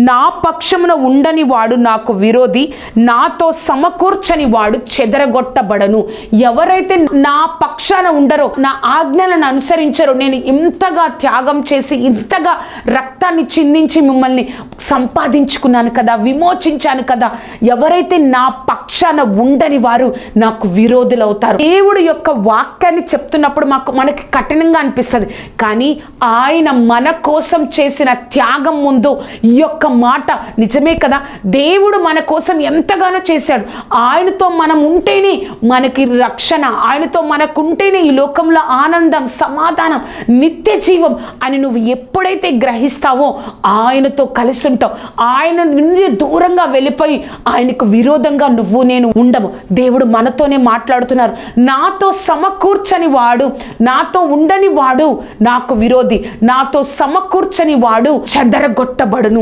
నా పక్షమున ఉండని వాడు నాకు విరోధి, నాతో సమకూర్చని వాడు చెదరగొట్టబడను. ఎవరైతే నా పక్షాన ఉండరో, నా ఆజ్ఞలను అనుసరించరో, నేను ఇంతగా త్యాగం చేసి ఇంతగా రక్తాన్ని చిందించి మిమ్మల్ని సంపాదించుకున్నాను కదా, విమోచించాను కదా, ఎవరైతే నా పక్షాన ఉండని వారు నాకు విరోధులు అవుతారు. దేవుడు యొక్క వాక్యాన్ని చెప్తున్నప్పుడు మనకి కఠినంగా అనిపిస్తుంది, కానీ ఆయన మన కోసం చేసిన త్యాగం ముందు ఈ యొక్క మాట నిజమే కదా. దేవుడు మన కోసం ఎంతగానో చేశాడు. ఆయనతో మనం ఉంటేనే మనకి రక్షణ, ఆయనతో మనకుంటేనే ఈ లోకంలో ఆనందం, సమాధానం, నిత్య జీవం అని నువ్వు ఎప్పుడైతే గ్రహిస్తావో ఆయనతో కలిసి ఉంటావు. ఆయన నుండి దూరంగా వెళ్ళిపోయి ఆయనకు విరోధంగా నువ్వు నేను ఉండము. దేవుడు మనతోనే మాట్లాడుతున్నారు. నాతో సమకూర్చని వాడు, నాతో ఉండని వాడు నాకు విరోధి, నాతో సమకూర్చని వాడు చెదరగొట్టబడును.